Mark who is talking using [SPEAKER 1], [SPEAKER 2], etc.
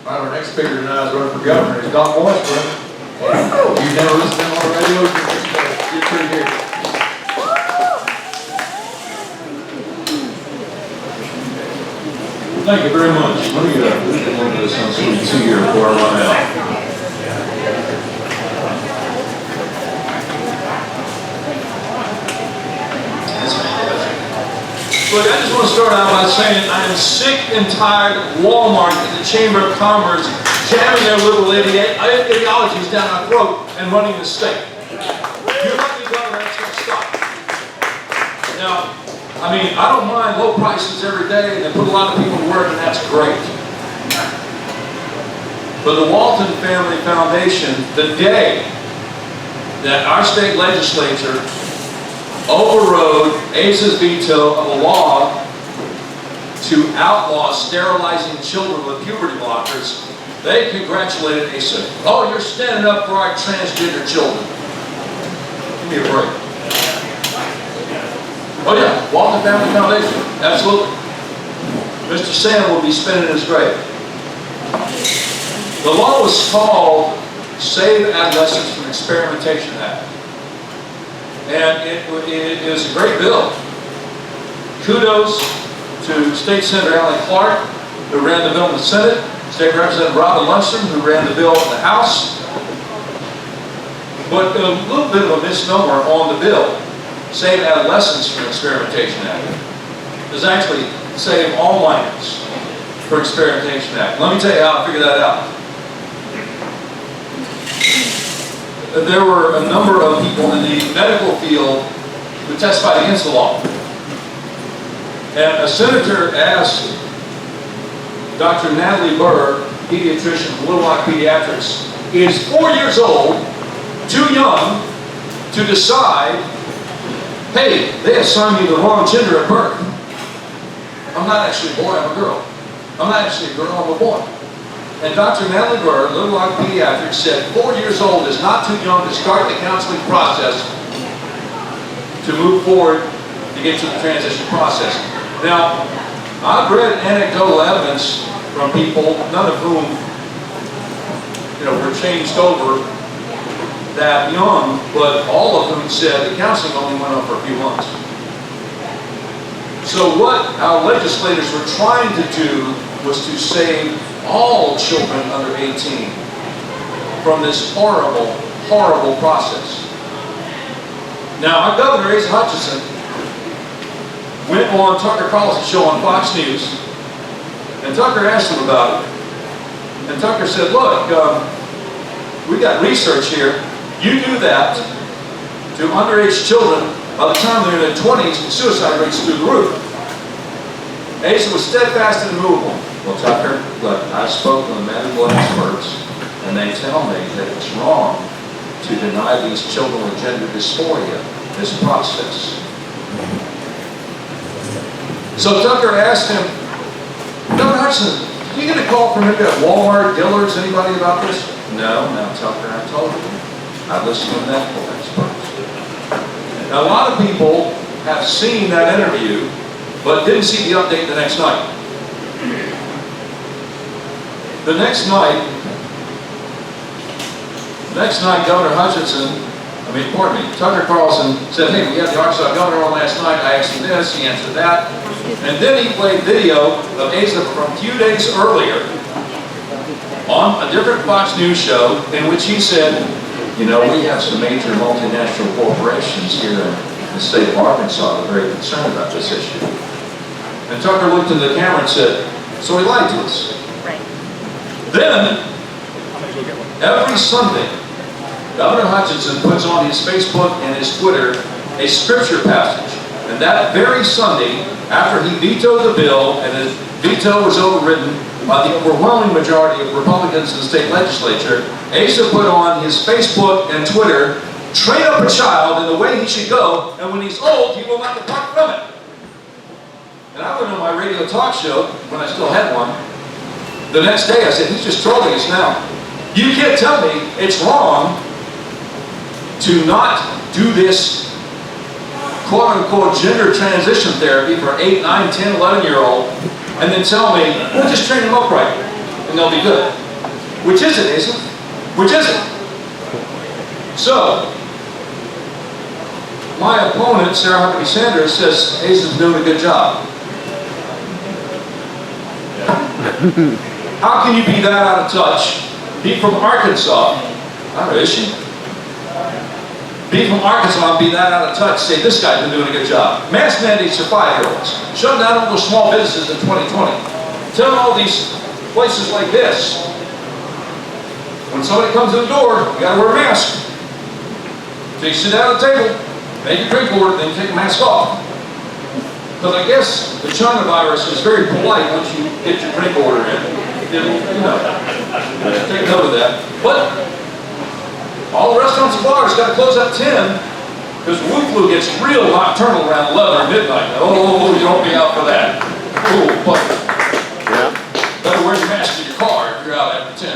[SPEAKER 1] Our next speaker tonight is running for governor. Is Doc Washburn. You've never listened to him on the radio? You're pretty here. Thank you very much. Let me get one of this on CBC here before I run out. Look, I just want to start out by saying I am sick and tired of Walmart and the Chamber of Commerce jamming their liberal ideologies down our throat and running the state. You're not the governor, that's going to stop. Now, I mean, I don't mind low prices every day and they put a lot of people to work and that's great. But the Walton Family Foundation, the day that our state legislature overrode ACE's veto of a law to outlaw sterilizing children with puberty blockers, they congratulated ACE. Oh, you're standing up for our transgender children. Give me a break. Oh yeah, Walton Family Foundation, absolutely. Mr. Sam will be spinning his grave. The law was called Save Adolescents from Experimentation Act. And it is a great bill. Kudos to State Senator Alan Clark, who ran the bill in the Senate, State Representative Robin Lundstrom, who ran the bill in the House. But a little bit of a misnomer on the bill, Save Adolescents from Experimentation Act, is actually Save All Minors for Experimentation Act. Let me tell you how I figured that out. There were a number of people in the medical field who testified against the law. And a senator asked Dr. Natalie Burr, pediatrician from Little Rock Pediatrics, is 4 years old, too young to decide, hey, they assigned me the wrong gender at birth. I'm not actually a boy, I'm a girl. I'm not actually a girl, I'm a boy. And Dr. Natalie Burr, Little Rock Pediatrics, said 4 years old is not too young to start the counseling process to move forward to get to the transition process. Now, I've read anecdotal evidence from people, none of whom were changed over that young, but all of them said the counseling only went on for a few months. So what our legislators were trying to do was to save all children under 18 from this horrible, horrible process. Now, our Governor, Asa Hutchinson, went on Tucker Carlson's show on Fox News, and Tucker asked him about it. And Tucker said, look, we got research here. You do that to underage children, by the time they're in their 20s, the suicide rate's through the roof. Asa was steadfast and immovable. Well, Tucker, look, I've spoken with medical experts, and they tell me that it's wrong to deny these children with gender dysphoria this process. So Tucker asked him, Governor Hutchinson, you get a call from anybody at Walmart, Dillard's, anybody about this? No, Tucker, I told you. I listened to medical experts. Now, a lot of people have seen that interview, but didn't see the update the next night. The next night, Governor Tucker Carlson said, hey, we had the Arkansas governor on last night. I asked him this, he answered that. And then he played video of Asa from a few days earlier on a different Fox News show in which he said, we have some major multinational corporations here in the state of Arkansas that are very concerned about this issue. And Tucker looked into the camera and said, so he lied to us.
[SPEAKER 2] Right.
[SPEAKER 1] Then, every Sunday, Governor Hutchinson puts on his Facebook and his Twitter a scripture passage. And that very Sunday, after he vetoed the bill and his veto was overridden by the overwhelming majority of Republicans in the state legislature, Asa put on his Facebook and Twitter, train up a child in the way he should go, and when he's old, he will not depart from it. And I went on my radio talk show, when I still had one, the next day I said, he's just trolling us now. You can't tell me it's wrong to not do this quote-unquote gender transition therapy for 8, 9, 10, 11-year-old and then tell me, well, just train him up right. And and they'll be good. Which is it, Asa? Which is it? So, my opponent, Sarah Huckabee Sanders, says Asa's doing a good job. How can you be that out of touch? Be from Arkansas. I don't know, is she? Be from Arkansas and be that out of touch. Say this guy's been doing a good job. Mask mandates for 5-year-olds. Shut down all those small businesses in 2020. Tell all these places like this. When somebody comes in the door, you gotta wear a mask. So you sit down at the table, make your drink order, then you take the mask off. Because I guess the China virus is very polite once you get your drink order in. You know, take note of that. But all the restaurants and bars got to close at 10 because Wu flu gets real nocturnal around 11 or midnight. Oh, you don't be out for that. Oh, but better wear your mask in your car if you're out after 10.